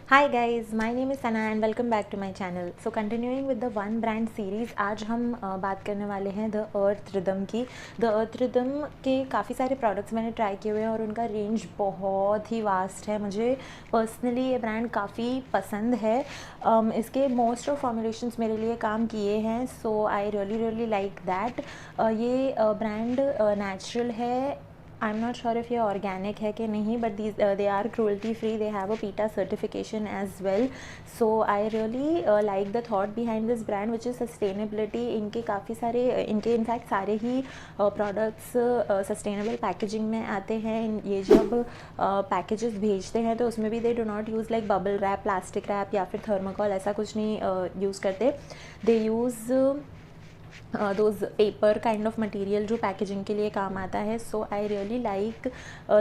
Hi guys, my name is Sana and welcome back to my channel. So continuing with the one brand series, आज हम बात करने वाले हैं the Earth rhythm की। The Earth rhythm के काफ़ी सारे प्रोडक्ट्स मैंने ट्राई किए हुए हैं और उनका रेंज बहुत ही वास्ट है। मुझे पर्सनली ये ब्रांड काफ़ी पसंद है। इसके मोस्ट ऑफ फॉर्मुलेशंस मेरे लिए काम किए हैं, so I really like that. ये ब्रांड नेचुरल है। I am not sure if ये ऑर्गेनिक है कि नहीं, but these they are cruelty free, they have a PETA certification as well. So I really like the thought behind this brand which is sustainability. इनके काफ़ी सारे इनके in fact सारे ही products sustainable packaging में आते हैं। ये जब पैकेजेस भेजते हैं तो उसमें भी they do not use like bubble wrap, plastic wrap या फिर थर्माकोल, ऐसा कुछ नहीं यूज़ करते। They use those paper kind of material जो पैकेजिंग के लिए काम आता है। So I really like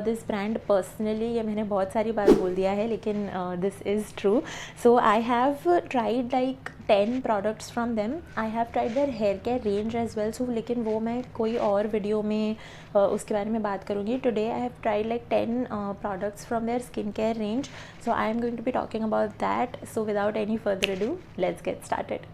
this brand personally. ये मैंने बहुत सारी बार बोल दिया है लेकिन this is true. So I have tried like 10 products from them. I have tried their hair care range as well, सो लेकिन वो मैं कोई और वीडियो में उसके बारे में बात करूँगी। Today I have tried like 10 products from their skin care range, so I am going to be talking about that. So without any further ado, let's get started.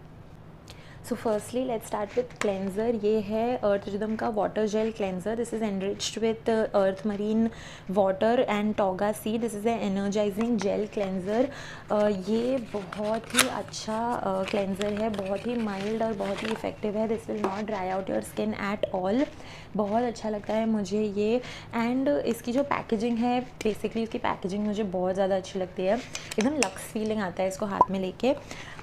So firstly let's start with cleanser. ये है Earth Rhythm का water gel cleanser. This is enriched with earth marine water and toga seed. This is a energizing gel cleanser. ये बहुत ही अच्छा cleanser है, बहुत ही mild और बहुत ही इफ़ेक्टिव है। This will not dry out your skin at all. बहुत अच्छा लगता है मुझे ये। एंड इसकी जो पैकेजिंग है, बेसिकली इसकी पैकेजिंग मुझे बहुत ज़्यादा अच्छी लगती है। एकदम लक्स फीलिंग आता है इसको हाथ में लेके।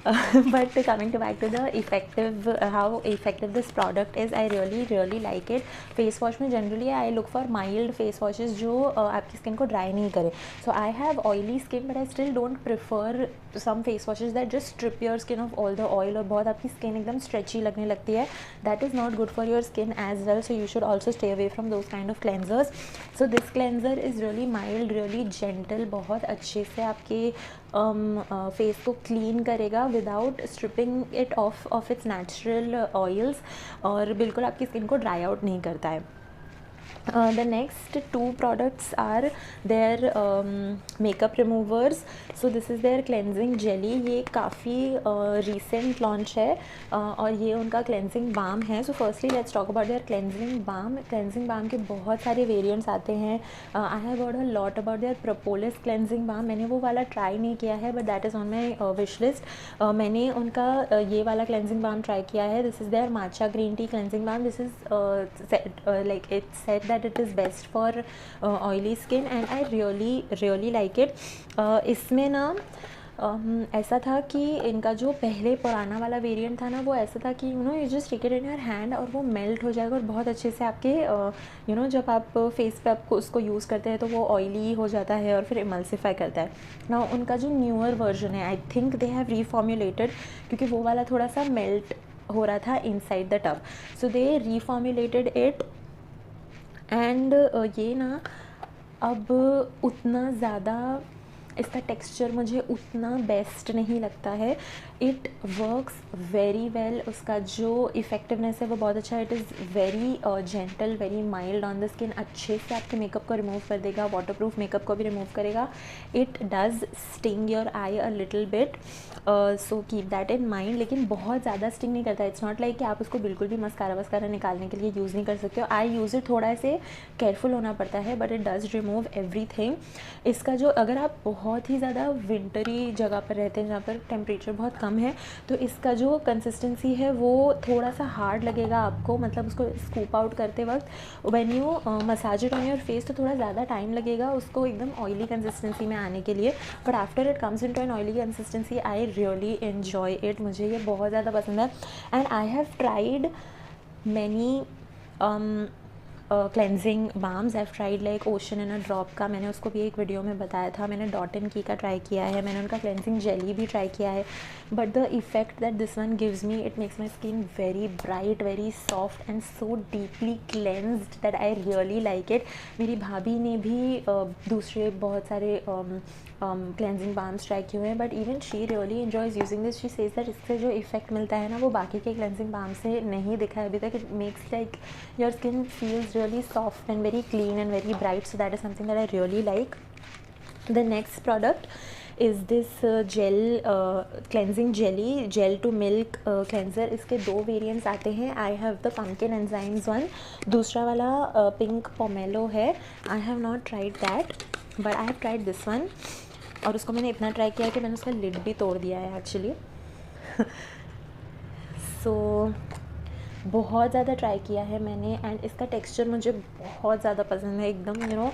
But coming to back to the effective, how effective this product is, I really like it. Face wash में generally I look for mild face washes जो आपकी स्किन को ड्राई नहीं करे। So I have oily skin but I still don't prefer some face washes that just strip your skin off all the oil और बहुत आपकी skin एकदम stretchy लगने लगती है। That is not good for your skin as well, so you should also stay away from those kind of cleansers. So this cleanser is really mild, really gentle, बहुत अच्छे से आपके फेस को clean करेगा without stripping it off its natural oils, और बिल्कुल आपकी skin को ड्राई आउट नहीं करता है। The next two products are their makeup removers. So this is their cleansing jelly. ये काफ़ी recent launch है और ये उनका cleansing balm है. So firstly let's talk about their cleansing balm. Cleansing balm के बहुत सारे variants आते हैं. I have heard a lot about their propolis cleansing balm. मैंने वो वाला try नहीं किया है but that is on my wish list. मैंने उनका ये वाला cleansing balm try किया है. This is their matcha green tea cleansing balm. This is like it said that it is best for oily skin and I really like it. इसमें ना ऐसा था कि इनका जो पहले पुराना वाला वेरिएंट था ना, वो ऐसा था कि you just take it in your hand और वो मेल्ट हो जाएगा और बहुत अच्छे से आपके जब आप फेस पे आपको उसको यूज़ करते हैं तो वो ऑयली हो जाता है और फिर इमल्सिफाई करता है ना। उनका जो न्यूअर वर्जन है, आई थिंक दे हैव रीफॉर्मुलेटेड, क्योंकि वो वाला थोड़ा सा मेल्ट हो रहा था inside the tub, so they reformulated it and ये ना अब उतना ज़्यादा इसका टेक्सचर मुझे उतना बेस्ट नहीं लगता है। इट वर्क्स वेरी वेल, उसका जो इफ़ेक्टिवनेस है वो बहुत अच्छा है। It is very gentle, very mild on the skin, अच्छे से आपके मेकअप को रिमूव कर देगा, वाटरप्रूफ मेकअप को भी रिमूव करेगा। It does sting your I a little bit, so keep that in mind, लेकिन बहुत ज़्यादा स्टिंग नहीं करता। इट्स नॉट लाइक कि आप उसको बिल्कुल भी मस्कारा वस्कारा निकालने के लिए यूज़ नहीं कर सकते हो। आई यूज़ इट, थोड़ा से केयरफुल होना पड़ता है but it does remove everything. इसका जो, अगर आप बहुत ही ज़्यादा विंटरी जगह पर रहते हैं जहाँ पर टेम्परेचर बहुत कम है, तो इसका जो कंसिस्टेंसी है वो थोड़ा सा हार्ड लगेगा आपको, मतलब उसको स्कूप आउट करते वक्त when you massage it on your face तो थोड़ा ज़्यादा टाइम लगेगा उसको एकदम ऑयली कंसिस्टेंसी में आने के लिए, but after it comes into an oily consistency I really enjoy it. मुझे ये बहुत ज़्यादा पसंद है and I have tried many cleansing balms. I have tried like ocean in a drop का, मैंने उसको भी एक वीडियो में बताया था। मैंने डॉट एंड की का ट्राई किया है, मैंने उनका क्लेंजिंग जेली भी ट्राई किया है, but the effect that this one gives me, it makes my skin very bright, very soft and so deeply clenched that I really like it. मेरी भाभी ने भी दूसरे बहुत सारे क्लेंजिंग बाम्स ट्राई किए हुए हैं but even she really enjoys using this. She says that इससे जो इफेक्ट मिलता है ना वो बाकी के क्लेंजिंग बाम से नहीं दिखा है अभी तक। It makes like your skin feels really soft and very clean and very bright, so that is something that I really like. The next product is this gel cleansing jelly gel to milk cleanser. इसके 2 variants आते हैं। I have the pumpkin enzymes one, दूसरा वाला pink pomelo है। I have not tried that but I have tried this one, और उसको मैंने इतना ट्राई किया कि मैंने उसका लिड भी तोड़ दिया है एक्चुअली। सो बहुत ज़्यादा ट्राई किया है मैंने, एंड इसका टेक्सचर मुझे बहुत ज़्यादा पसंद है। एकदम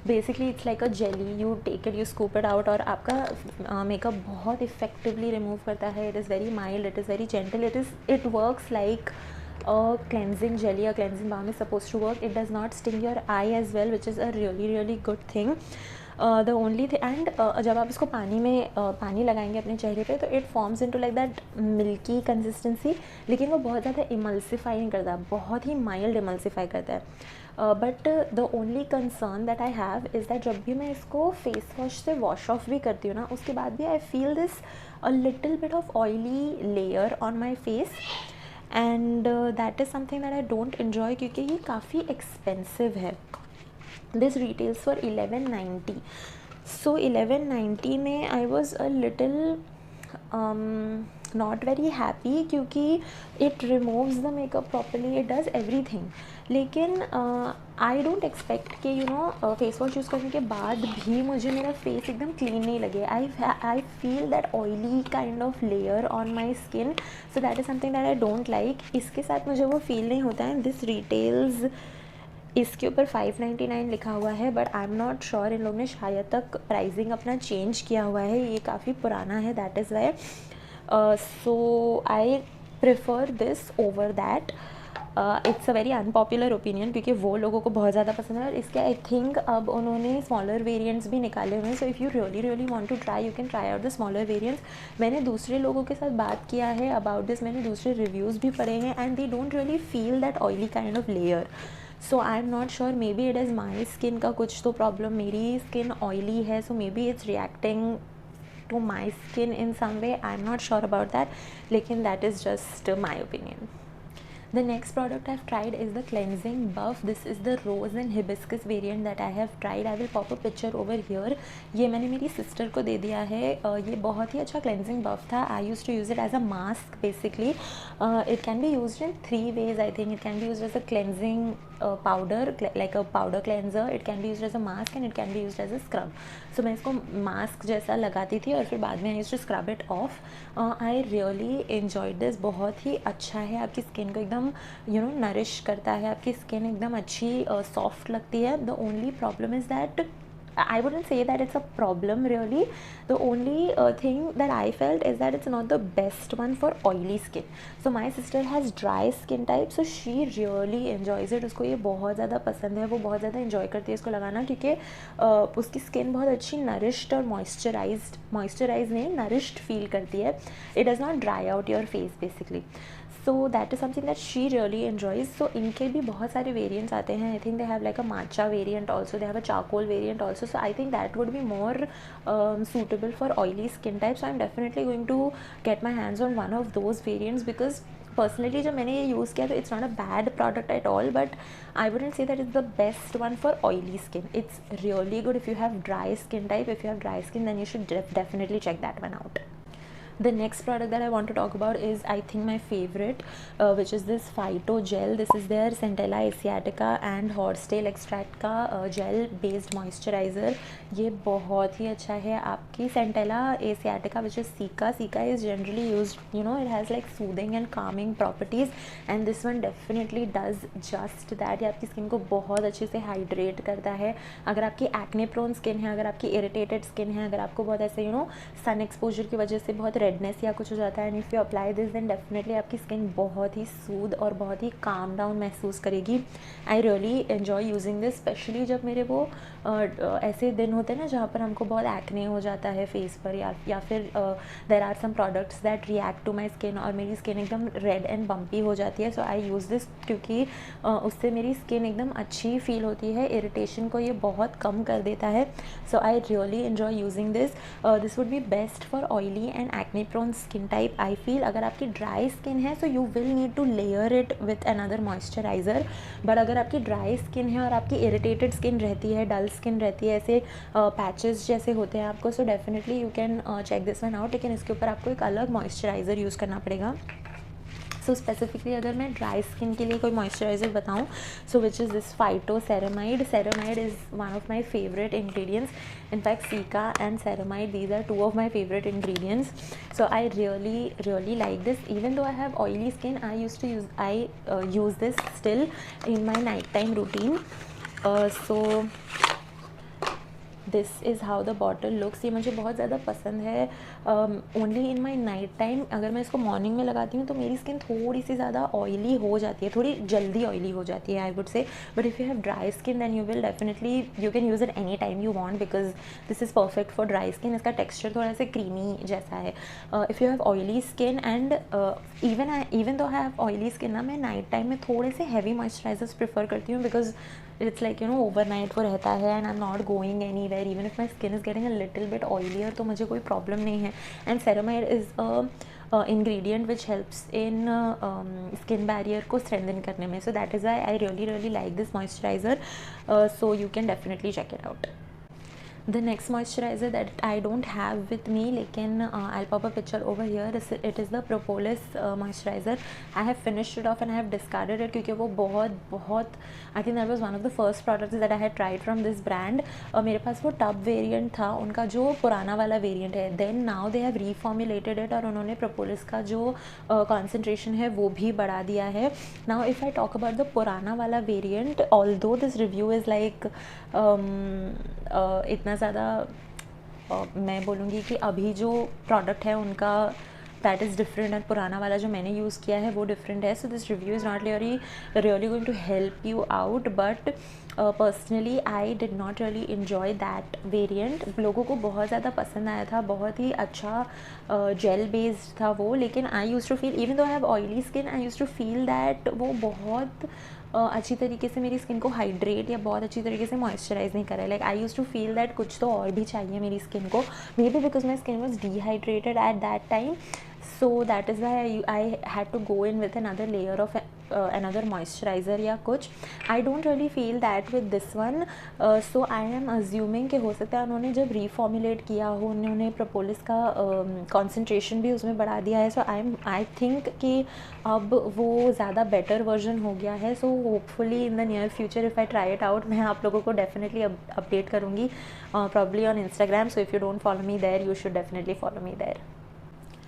basically it's like a jelly, you take it, you scoop it out, और आपका मेकअप बहुत इफेक्टिवली रिमूव करता है। It is very mild, it is very gentle, it works like a cleansing jelly, a cleansing balm is supposed to work. It does not sting your eye as well, which is a really good thing. The only thing, and जब आप इसको पानी में पानी लगाएंगे अपने चेहरे पे तो it forms into like that milky consistency, लेकिन वो बहुत ज़्यादा इमल्सिफाई नहीं करता, बहुत ही माइल्ड इमल्सिफाई करता है। But the only concern that I have is that जब भी मैं इसको फेस वॉश से वॉश ऑफ भी करती हूँ ना, उसके बाद भी I feel this a little bit of oily layer on my face, and that is something that I don't enjoy, क्योंकि ये काफ़ी एक्सपेंसिव है। This retails for 1190। सो 1190 में I was a little not very happy, क्योंकि it removes the makeup properly, it does everything, लेकिन I don't expect कि face wash use करने के बाद भी मुझे मेरा फेस एकदम क्लीन नहीं लगे। I feel that oily kind of layer on my skin, so that is something that I don't like. इसके साथ मुझे वो फील नहीं होता है। दिस रिटेल्स, इसके ऊपर 599 लिखा हुआ है, but I am not sure, इन लोगों ने शायद तक प्राइसिंग अपना चेंज किया हुआ है, ये काफ़ी पुराना है, that is why. So I prefer this over that. It's a very unpopular opinion, क्योंकि वो लोगों को बहुत ज़्यादा पसंद है, और इसके आई थिंक अब उन्होंने स्मॉलर वेरिएंट्स भी निकाले हुए हैं। So if you really want to try, you can try out the smaller variants. मैंने दूसरे लोगों के साथ बात किया है अबाउट दिस, मैंने दूसरे रिव्यूज़ भी पढ़े हैं, and they don't really feel that oily kind of layer. So I am not sure, maybe it is my skin का कुछ तो प्रॉब्लम, मेरी स्किन ऑयली है, so maybe it's reacting to my skin in some way, I'm not sure about that, लेकिन that is just my opinion. The next product I've tried is the cleansing buff. This is the rose and hibiscus variant that I have tried. I will pop a picture over here. ये मैंने मेरी sister को दे दिया है। ये बहुत ही अच्छा cleansing buff था. I used to use it as a mask basically. It can be used in 3 ways. I think it can be used as a cleansing powder, like a powder cleanser. It can be used as a mask and it can be used as a scrub. So मैं इसको mask जैसा लगाती थी और फिर बाद में I used to scrub it off. I really enjoyed this. बहुत ही अच्छा है, आपकी स्किन को एकदम नरिश करता है, आपकी स्किन एकदम अच्छी सॉफ्ट लगती है। The only problem is that I wouldn't say that it's a problem really. The only thing that I felt is that it's not the best one for oily skin. So my sister has dry skin type, so she really enjoys it. उसको ये बहुत ज़्यादा पसंद है, वो बहुत ज़्यादा enjoy करती है इसको लगाना, क्योंकि उसकी स्किन बहुत अच्छी nourished और moisturized नहीं, nourished feel करती है. It does not dry out your face basically. So that is something that she really enjoys. So इनके भी बहुत सारे variants आते हैं. I think they have like a matcha variant also. They have a charcoal variant also. So I think that would be more suitable for oily skin type. So I'm definitely going to get my hands on one of those variants, because personally जब मैंने ये use किया तो it's not a bad product at all, but I wouldn't say that it's the best one for oily skin. It's really good if you have dry skin type. If you have dry skin, then you should definitely check that one out. The next product that I want to talk about is, I think, my favorite, which is this Phyto gel. This is their Centella asiatica and horsetail extract का gel based moisturizer. ये बहुत ही अच्छा है। आपकी Centella asiatica, which is Cica is generally used, it has like soothing and calming properties, and this one definitely does just that. ये आपकी skin को बहुत अच्छे से हाइड्रेट करता है। अगर आपकी एक्ने प्रोन स्किन है, अगर आपकी इरिटेटेड स्किन है, अगर आपको बहुत ऐसे सन एक्सपोजर की वजह से बहुत रेडनेस या कुछ हो जाता है, and if you apply this then definitely आपकी स्किन बहुत ही सूद और बहुत ही काम डाउन महसूस करेगी। आई really enjoy using this, specially जब मेरे वो ऐसे दिन होते हैं ना जहाँ पर हमको बहुत एक्ने हो जाता है फेस पर, या फिर there are some products that react to my skin और मेरी स्किन एकदम रेड एंड बम्पी हो जाती है। सो आई यूज़ दिस, क्योंकि उससे मेरी स्किन एकदम अच्छी फील होती है, इरिटेशन को ये बहुत कम कर देता है। So I really enjoy using this. This would be best for oily and acne acne prone skin type, I feel अगर आपकी ड्राई स्किन है so you will need to layer it with another moisturiser. But अगर आपकी dry skin है और आपकी irritated skin रहती है, डल स्किन रहती है, ऐसे पैचेस जैसे होते हैं आपको, so definitely you can check this one out. लेकिन इसके ऊपर आपको एक अलग मॉइस्चराइज़र यूज़ करना पड़ेगा। सो स्पेसिफिकली अगर मैं ड्राई स्किन के लिए कोई मॉइस्चराइज़र बताऊँ, so which is this phytoceramide. Ceramide is one of my favourite ingredients. In fact cica and ceramide, these are two of my favorite ingredients. So I really like this. Even though I have oily skin, I use this still in my nighttime routine. So this is how the bottle looks. ये मुझे बहुत ज़्यादा पसंद है only in my night time. अगर मैं इसको morning में लगाती हूँ तो मेरी स्किन थोड़ी सी ज़्यादा ऑयली हो जाती है, थोड़ी जल्दी ऑयली हो जाती है I would say. But if you have dry skin then you will definitely you can use it any time you want, because this is perfect for dry skin. इसका टेक्स्चर थोड़ा सा क्रीमी जैसा है। If you have oily skin and even though I have oily skin ना, मैं night time में थोड़े से हैवी मॉइस्चराइजर्स प्रेफर करती हूँ, बिकॉज it's like overnight वो रहता है and I'm not going anywhere even if my skin is getting a little bit oilier, तो मुझे कोई problem नहीं है। and ceramide is a ingredient which helps in skin barrier को strengthen करने में, so that is why I really like this moisturizer. So you can definitely check it out. The next moisturizer that I don't have with me, लेकिन I'll pop a picture over here. It is the Propolis moisturizer. I have finished it off and I have discarded it क्योंकि वो बहुत I think that was one of the first products that I had tried from this brand. मेरे पास वो tub variant था, उनका जो पुराना वाला variant है। Then now they have reformulated it और उन्होंने Propolis का जो concentration है वो भी बढ़ा दिया है। Now if I talk about the पुराना वाला variant, although this review is like इतना ज़्यादा मैं बोलूँगी कि अभी जो प्रोडक्ट है उनका दैट इज़ डिफरेंट और पुराना वाला जो मैंने यूज़ किया है वो डिफरेंट है। So this review is not really going to help you out, but personally I did not really enjoy that variant. लोगों को बहुत ज़्यादा पसंद आया था, बहुत ही अच्छा जेल बेस्ड था वो। लेकिन I use to feel, even though I have oily skin, I use to feel that वो बहुत अच्छी तरीके से मेरी स्किन को हाइड्रेट या बहुत अच्छी तरीके से मॉइस्चराइज नहीं कर रहा है। Like I use to feel that कुछ तो और भी चाहिए मेरी स्किन को, maybe because my skin was dehydrated at that time. so that is why I had to go in with another layer of another moisturizer या कुछ। I don't really feel that with this one, so I am assuming कि हो सकता है उन्होंने जब reformulate किया हो, उन्होंने Propolis का concentration भी उसमें बढ़ा दिया है। so I think कि अब वो ज़्यादा better version हो गया है। so hopefully in the near future if I try it out, मैं आप लोगों को definitely update करूँगी, probably on Instagram, so if you don't follow me there you should definitely follow me there.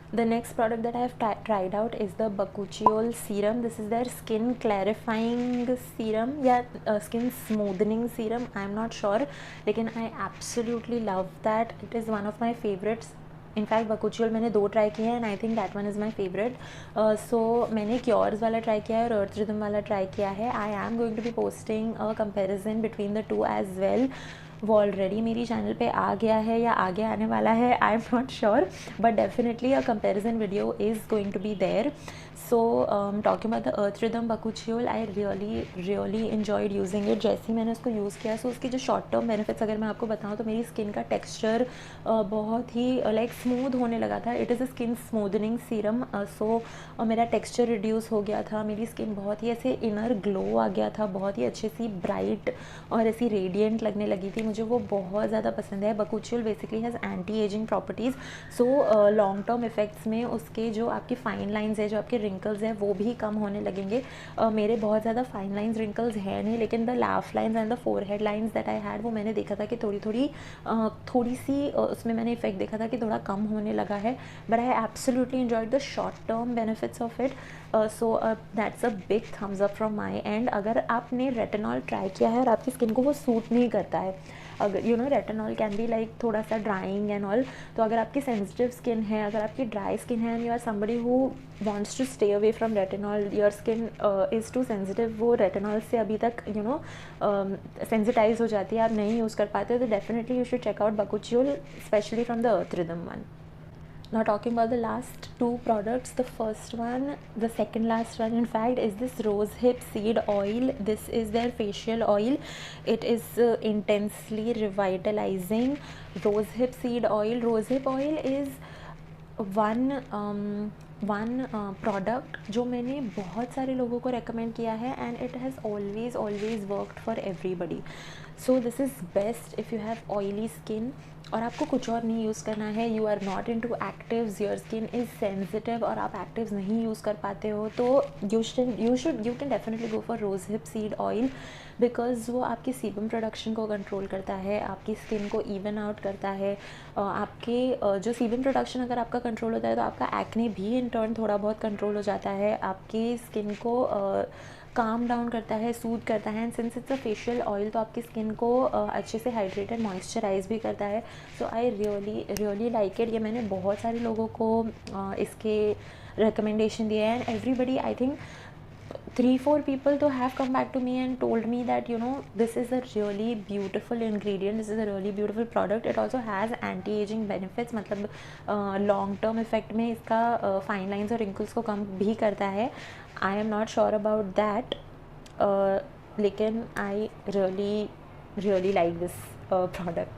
The next product that I have tried out is the Bakuchiol serum. This is their skin clarifying serum या skin smoothening serum, I am not sure, लेकिन I absolutely love that. It is one of my favorites. In fact bakuchiol मैंने 2 try किए हैं and I think that one is my favourite. सो मैंने क्योर्स वाला try किया है और अर्थ रिदम वाला ट्राई किया है। आई am going to be posting a comparison between the two as well. वो ऑलरेडी मेरी चैनल पे आ गया है या आगे आने वाला है, आई एम नॉट श्योर, but definitely a comparison video is going to be there. So talking about the Earth Rhythm bakuchiol, I really enjoyed using it. जैसे ही मैंने उसको यूज़ किया, सो उसकी जो शॉर्ट टर्म बेनिफिट्स अगर मैं आपको बताऊँ तो मेरी स्किन का टेक्स्चर बहुत ही लाइक स्मूथ होने लगा था। It is a skin smoothening serum. So मेरा टेक्स्चर रिड्यूस हो गया था, मेरी स्किन बहुत ही ऐसे इनर ग्लो आ गया था, बहुत ही अच्छी सी ब्राइट और ऐसी रेडिएंट लगने लगी थी। मुझे वो बहुत ज़्यादा पसंद है। Bakuchiol basically has anti ageing properties, so long term effects में उसके जो आपकी फाइन लाइंस है, जो आपके रिंकल्स हैं वो भी कम होने लगेंगे। मेरे बहुत ज़्यादा फाइन लाइंस रिंकल्स हैं नहीं, लेकिन the laugh lines and the forehead lines that I had, वो मैंने देखा था कि थोड़ी सी उसमें मैंने इफेक्ट देखा था कि थोड़ा कम होने लगा है। But I absolutely enjoyed the short term benefits of it. So that's a big thumbs up from my and. अगर आपने रेटिनॉल ट्राई किया है और आपकी स्किन को वो सूट नहीं करता है, अगर रेटिनॉल कैन बी लाइक थोड़ा सा ड्राइंग एंड ऑल, तो अगर आपकी सेंसिटिव स्किन है, अगर आपकी ड्राई स्किन है and you are somebody who wants to stay away from retinol, your skin is too sensitive, वो रेटिनॉल से अभी तक सेंसिटाइज हो जाती है, आप नहीं यूज़ कर पाते हो, तो definitely you should check out bakuchiol, specially from the Earth Rhythm one. Now talking about the last 2 products, the second last one in fact is this rosehip seed oil. This is their facial oil. It is intensely revitalizing. Rosehip seed oil. Rosehip oil is one product जो मैंने बहुत सारे लोगों को recommend किया है and it has always worked for everybody. So this is best if you have oily skin और आपको कुछ और नहीं यूज़ करना है. You are not into actives, your skin is sensitive और आप एक्टिव्स नहीं यूज़ कर पाते हो, तो you can definitely go for rosehip seed oil, because वो आपकी सीबम प्रोडक्शन को कंट्रोल करता है, आपकी स्किन को इवन आउट करता है. आपके जो सीबम प्रोडक्शन अगर आपका कंट्रोल होता है तो आपका एक्ने भी इन टर्न थोड़ा बहुत कंट्रोल हो जाता है, आपकी स्किन को काम डाउन करता है, सूद करता है. And since it's a facial oil तो आपकी स्किन को अच्छे से हाइड्रेट एंड मॉइस्चराइज भी करता है. So I really like it. ये मैंने बहुत सारे लोगों को इसके रिकमेंडेशन दिए हैं and everybody, I think 3-4 people to have come back to me and told me that this is a really beautiful ingredient, this is a really beautiful product. It also has anti-aging benefits, मतलब long term effect में इसका fine lines और wrinkles को कम भी करता है. I am not sure about that, लेकिन I really like this product.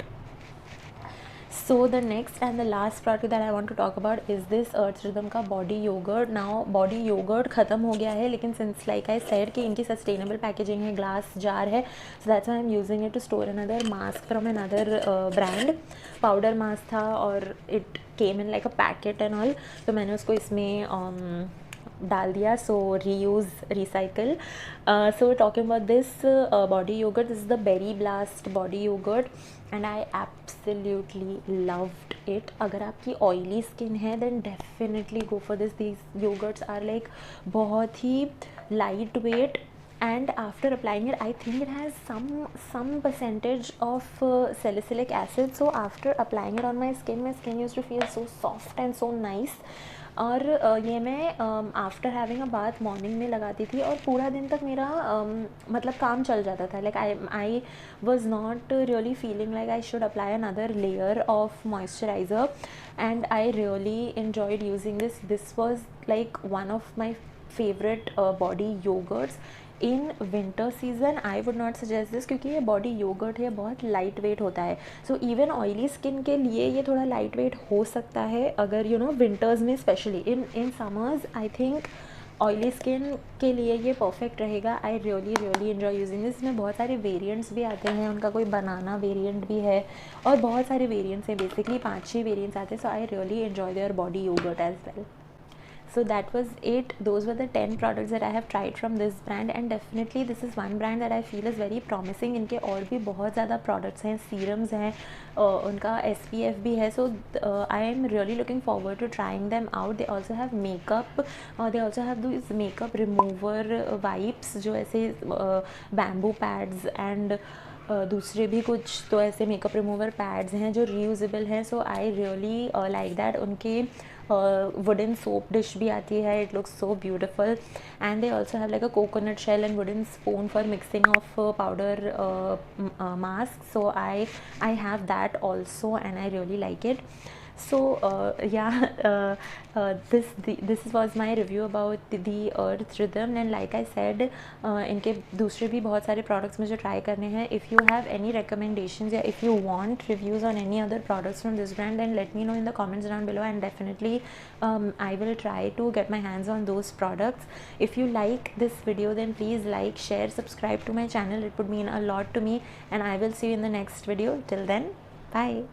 So the next and the last product that I want to talk about is this Earth Rhythm का body yogurt. Now body yogurt ख़त्म हो गया है, लेकिन since like I said कि इनकी sustainable packaging है, glass jar है, so that's why I'm using it to store another mask from another brand. powder mask था और it came in like a packet and all, तो मैंने उसको इसमें डाल दिया. So reuse recycle. So talking about this body yogurt, this is the berry blast body yogurt and I absolutely loved it. अगर आपकी ऑयली स्किन है then definitely go for this. These yogurts are like बहुत ही lightweight and after applying it I think it has some percentage of salicylic acid. So after applying it on my skin used to feel so soft and so nice. और ये मैं after having a bath morning में लगाती थी और पूरा दिन तक मेरा मतलब काम चल जाता था. Like I was not really feeling like I should apply another layer of moisturiser and I really enjoyed using this. This was like one of my favorite body yogurts. In winter season I would not suggest this, क्योंकि ये body yogurt है, बहुत light weight होता है. So even oily skin के लिए ये थोड़ा लाइट वेट हो सकता है अगर विंटर्स में specially. In summers I think oily skin के लिए ये परफेक्ट रहेगा. आई रियली एन्जॉय यूजिंग दिस. इसमें बहुत सारे वेरिएंट्स भी आते हैं, उनका कोई बनाना वेरिएंट भी है और बहुत सारे वेरिएंट्स हैं, बेसिकली 5-6 वेरिएंट्स आते हैं. So I really enjoy their body yogurt as well. So that was it. Those were the 10 products that I have tried from this brand and definitely this is one brand that I feel is very promising. इनके और भी बहुत ज़्यादा products हैं, serums हैं, उनका SPF भी है. So I am really looking forward to trying them out. They also have makeup. They also have these makeup remover wipes जो ऐसे bamboo pads and दूसरे भी कुछ तो ऐसे मेकअप रिमूवर पैड्स हैं जो रीयूजेबल हैं. So I really like that. उनके वुडन सोप डिश भी आती है. It looks so beautiful and they also have like a coconut shell and wooden spoon for mixing of powder mask. So I have that also and I really like it. So this was my review about the Earth Rhythm and like I said इनके दूसरे भी बहुत सारे products मुझे try करने हैं. If you have any recommendations या if you want reviews on any other products from this brand then let me know in the comments down below and definitely I will try to get my hands on those products. If you like this video then please like, share, subscribe to my channel. It would mean a lot to me and I will see you in the next video. Till then, bye.